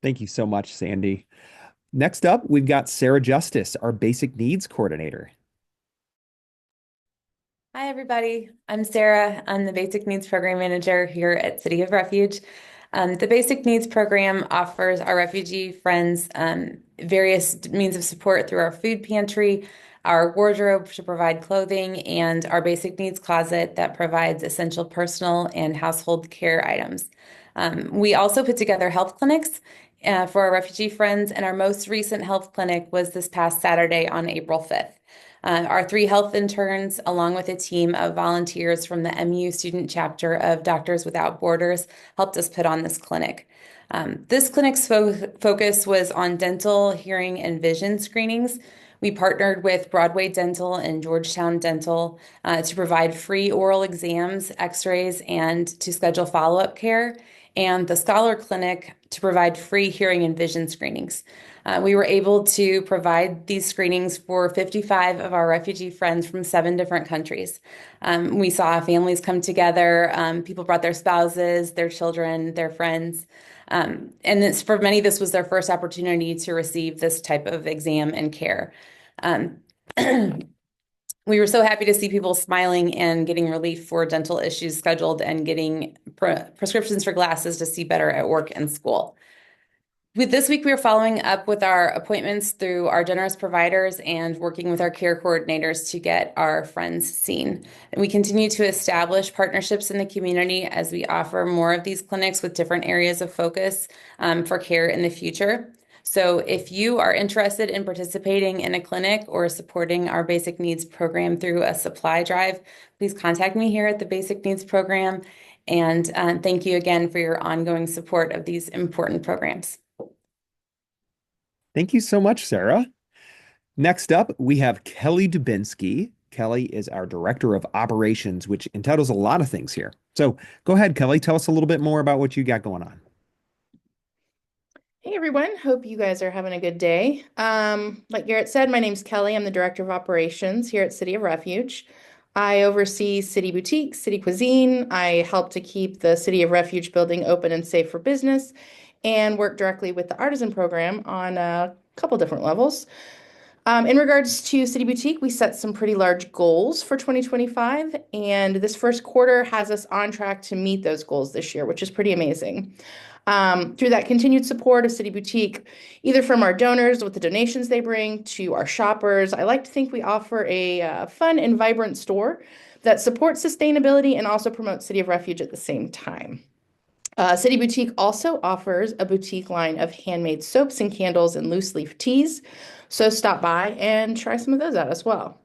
Thank you so much, Sandy. Next up, we've got Sarah Justice, our basic needs coordinator. Hi, everybody. I'm Sarah. I'm the Basic Needs Program Manager here at City of Refuge. The Basic Needs Program offers our refugee friends various means of support through our food pantry, our wardrobe to provide clothing, and our basic needs closet that provides essential personal and household care items. We also put together health clinics for our refugee friends, and our most recent health clinic was this past Saturday on April 5th. Our 3 health interns, along with a team of volunteers from the MU student chapter of Doctors Without Borders, helped us put on this clinic. This clinic's focus was on dental, hearing, and vision screenings. We partnered with Broadway Dental and Georgetown Dental to provide free oral exams, x-rays, and to schedule follow-up care, and the Scholar Clinic to provide free hearing and vision screenings. We were able to provide these screenings for 55 of our refugee friends from 7 different countries. We saw families come together. People brought their spouses, their children, their friends. And for many, this was their first opportunity to receive this type of exam and care. We were so happy to see people smiling and getting relief for dental issues scheduled and getting prescriptions for glasses to see better at work and school. With this week, we are following up with our appointments through our generous providers and working with our care coordinators to get our friends seen. And we continue to establish partnerships in the community as we offer more of these clinics with different areas of focus for care in the future. So if you are interested in participating in a clinic or supporting our Basic Needs program through a supply drive, please contact me here at the Basic Needs program. And thank you again for your ongoing support of these important programs. Thank you so much, Sarah. Next up, we have Kelly Dubinsky. Kelly is our Director of Operations, which entitles a lot of things here. So go ahead, Kelly, tell us a little bit more about what you got going on. Hey everyone, hope you guys are having a good day. Like Garrett said, my name's Kelly. I'm the Director of Operations here at City of Refuge. I oversee City Boutique, City Cuisine. I help to keep the City of Refuge building open and safe for business and work directly with the Artisan Program on a couple different levels. In regards to City Boutique, we set some pretty large goals for 2025, and this first quarter has us on track to meet those goals this year, which is pretty amazing. Through that continued support of City Boutique, either from our donors with the donations they bring to our shoppers, I like to think we offer a fun and vibrant store that supports sustainability and also promotes City of Refuge at the same time. City Boutique also offers a boutique line of handmade soaps and candles and loose leaf teas. So stop by and try some of those out as well.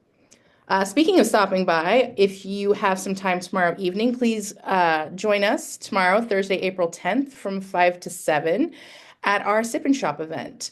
Speaking of stopping by, if you have some time tomorrow evening, please join us tomorrow, Thursday, April 10th from 5 to 7 at our Sip and Shop event.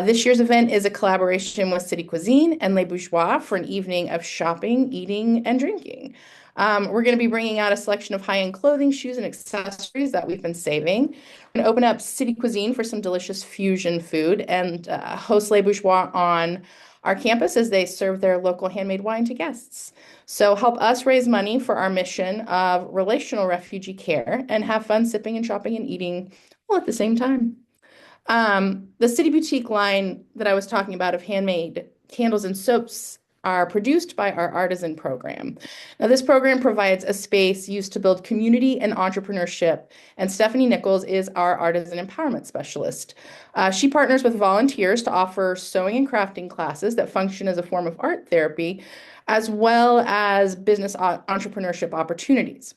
This year's event is a collaboration with City Cuisine and Les Bourgeois for an evening of shopping, eating, and drinking. We're going to be bringing out a selection of high-end clothing, shoes, and accessories that we've been saving. We're going to open up City Cuisine for some delicious fusion food and host Les Bourgeois on our campus as they serve their local handmade wine to guests. So help us raise money for our mission of relational refugee care and have fun sipping and shopping and eating all at the same time. The City Boutique line that I was talking about of handmade candles and soaps are produced by our Artisan program. Now, this program provides a space used to build community and entrepreneurship, and Stephanie Nichols is our Artisan Empowerment Specialist. She partners with volunteers to offer sewing and crafting classes that function as a form of art therapy, as well as business entrepreneurship opportunities.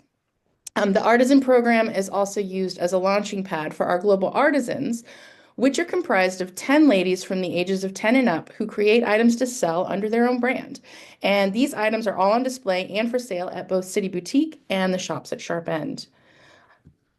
The Artisan program is also used as a launching pad for our global artisans, which are comprised of 10 ladies from the ages of 10 and up who create items to sell under their own brand. And these items are all on display and for sale at both City Boutique and the shops at Sharp End.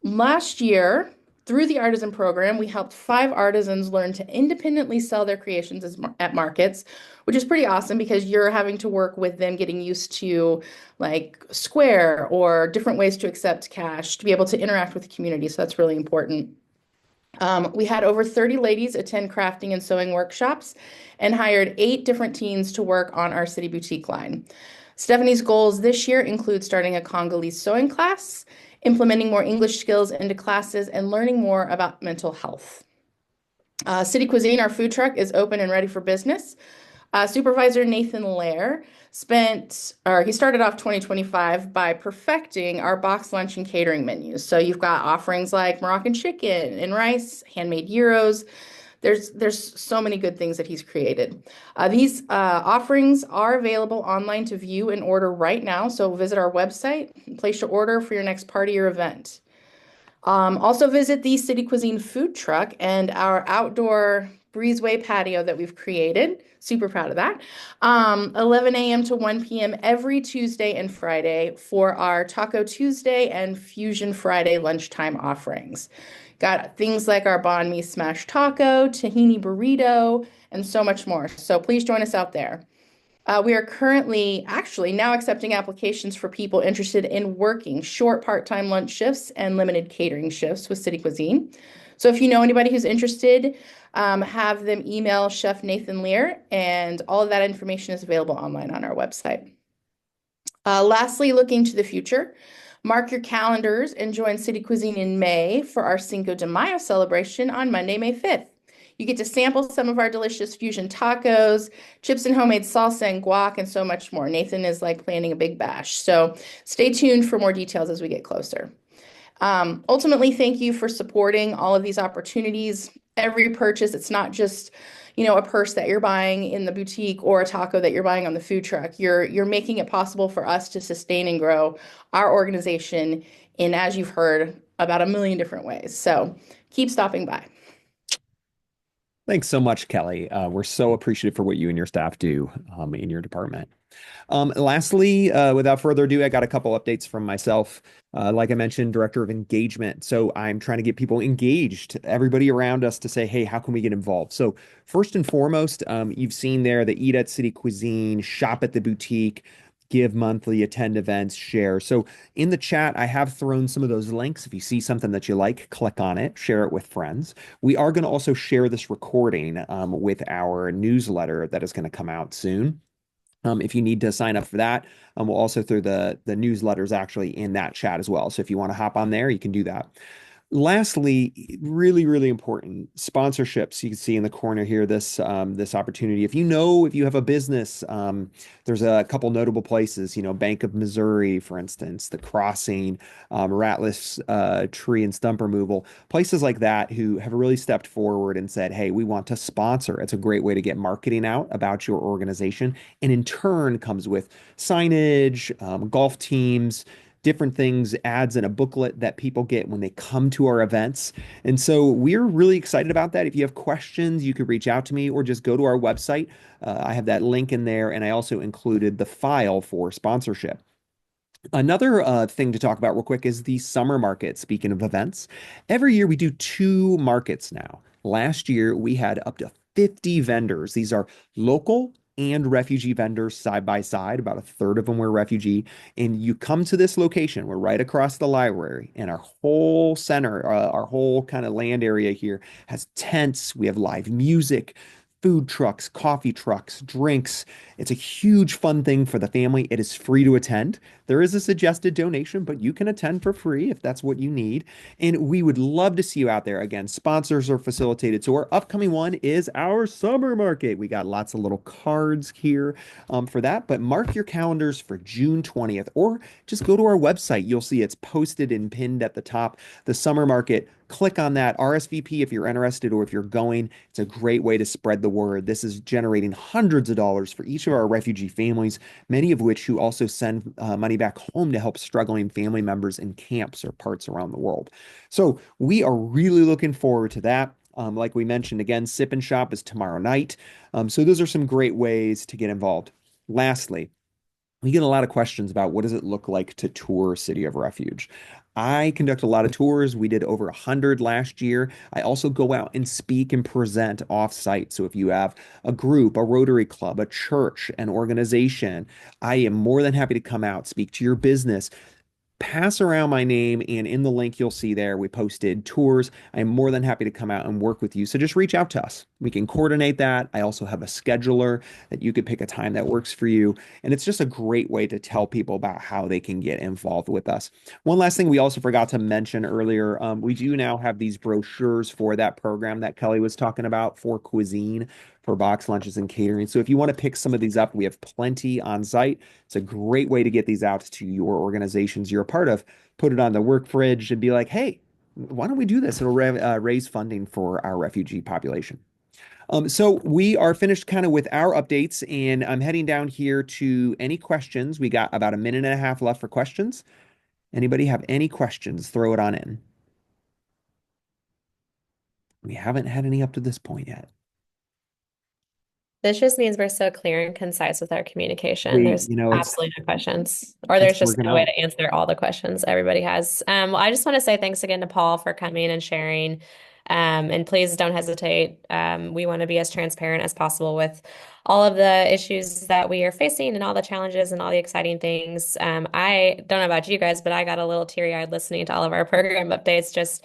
Last year, through the Artisan program, we helped 5 artisans learn to independently sell their creations at markets, which is pretty awesome because you're having to work with them getting used to like Square or different ways to accept cash to be able to interact with the community. So that's really important. We had over 30 ladies attend crafting and sewing workshops and hired 8 different teens to work on our City Boutique line. Stephanie's goals this year include starting a Congolese sewing class, implementing more English skills into classes, and learning more about mental health. City Cuisine, our food truck, is open and ready for business. Supervisor Nathan Lair he started off 2025 by perfecting our box lunch and catering menus. So you've got offerings like Moroccan chicken and rice, handmade gyros. There's so many good things that he's created. These offerings are available online to view and order right now. So visit our website and place your order for your next party or event. Also visit the City Cuisine food truck and our outdoor breezeway patio that we've created. Super proud of that. 11 a.m. to 1 p.m. every Tuesday and Friday for our Taco Tuesday and Fusion Friday lunchtime offerings. Got things like our banh mi smash taco, tahini burrito, and so much more. So please join us out there. We are currently actually now accepting applications for people interested in working short part-time lunch shifts and limited catering shifts with City Cuisine. So if you know anybody who's interested, have them email Chef Nathan Lear, and all of that information is available online on our website. Lastly, looking to the future, mark your calendars and join City Cuisine in May for our Cinco de Mayo celebration on Monday, May 5th. You get to sample some of our delicious fusion tacos, chips and homemade salsa and guac, and so much more. Nathan is like planning a big bash. So stay tuned for more details as we get closer. Ultimately, thank you for supporting all of these opportunities. Every purchase, it's not just, a purse that you're buying in the boutique or a taco that you're buying on the food truck. You're making it possible for us to sustain and grow our organization in, as you've heard, about a million different ways. So keep stopping by. Thanks so much, Kelly. We're so appreciative for what you and your staff do in your department. Lastly, without further ado, I got a couple updates from myself. Like I mentioned, Director of Engagement. So I'm trying to get people engaged, everybody around us to say, hey, how can we get involved? So first and foremost, you've seen there the Eat at City Cuisine, Shop at the Boutique, give monthly, attend events, share. So in the chat, I have thrown some of those links. If you see something that you like, click on it, share it with friends. We are going to also share this recording with our newsletter that is going to come out soon. If you need to sign up for that, we'll also throw the newsletters actually in that chat as well. So if you want to hop on there, you can do that. Lastly, really, really important sponsorships. You can see in the corner here this opportunity. If you have a business, there's a couple notable places. Bank of Missouri, for instance, the Crossing, Rattless Tree and Stump Removal, places like that who have really stepped forward and said, "Hey, we want to sponsor." It's a great way to get marketing out about your organization, and in turn comes with signage, golf teams, different things, ads in a booklet that people get when they come to our events. And so we're really excited about that. If you have questions, you could reach out to me or just go to our website. I have that link in there, and I also included the file for sponsorship. Another thing to talk about real quick is the summer market. Speaking of events, every year we do 2 markets now. Last year we had up to 50 vendors. These are local and refugee vendors side by side. About a third of them were refugee. And you come to this location, we're right across the library, and our whole center, our whole kind of land area here has tents. We have live music, food trucks, coffee trucks, drinks. It's a huge fun thing for the family. It is free to attend. There is a suggested donation, but you can attend for free if that's what you need. And we would love to see you out there. Again, sponsors are facilitated. So our upcoming one is our summer market. We got lots of little cards here for that, but mark your calendars for June 20th or just go to our website. You'll see it's posted and pinned at the top. The summer market, click on that RSVP if you're interested or if you're going. It's a great way to spread the word. This is generating hundreds of dollars for each of our refugee families, many of which who also send money back home to help struggling family members in camps or parts around the world. So we are really looking forward to that. Like we mentioned, again, Sip and Shop is tomorrow night. So those are some great ways to get involved. Lastly, we get a lot of questions about what does it look like to tour City of Refuge. I conduct a lot of tours. We did over 100 last year. I also go out and speak and present off-site. So if you have a group, a Rotary Club, a church, an organization, I am more than happy to come out, speak to your business, pass around my name, and in the link you'll see there, we posted tours. I'm more than happy to come out and work with you. So just reach out to us. We can coordinate that. I also have a scheduler that you could pick a time that works for you. And it's just a great way to tell people about how they can get involved with us. One last thing we also forgot to mention earlier, we do now have these brochures for that program that Kelly was talking about for cuisine, for box lunches and catering. So if you want to pick some of these up, we have plenty on site. It's a great way to get these out to your organizations you're a part of. Put it on the work fridge and be like, hey, why don't we do this? It'll raise funding for our refugee population. So we are finished kind of with our updates, and I'm heading down here to any questions. We got about a minute and a half left for questions. Anybody have any questions? Throw it on in. We haven't had any up to this point yet. This just means we're so clear and concise with our communication. We, There's absolutely no questions, or there's just no way to answer all the questions everybody has. Well, I just want to say thanks again to Paul for coming and sharing. And please don't hesitate. We want to be as transparent as possible with all of the issues that we are facing and all the challenges and all the exciting things. I don't know about you guys, but I got a little teary-eyed listening to all of our program updates, just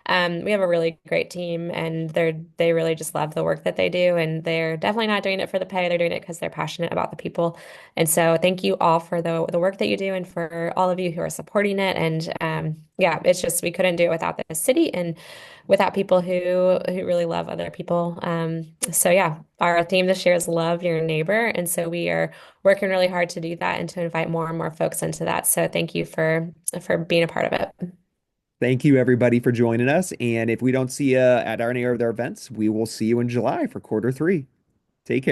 We have a really great team, and they really just love the work that they do, and they're definitely not doing it for the pay. They're doing it because they're passionate about the people. And so thank you all for the work that you do, and for all of you who are supporting it. And yeah, it's just we couldn't do it without the city and without people who really love other people. So yeah, our theme this year is love your neighbor, and so we are working really hard to do that and to invite more and more folks into that. So thank you for being a part of it. Thank you, everybody, for joining us. And if we don't see you at any of their events, we will see you in July for quarter three. Take care.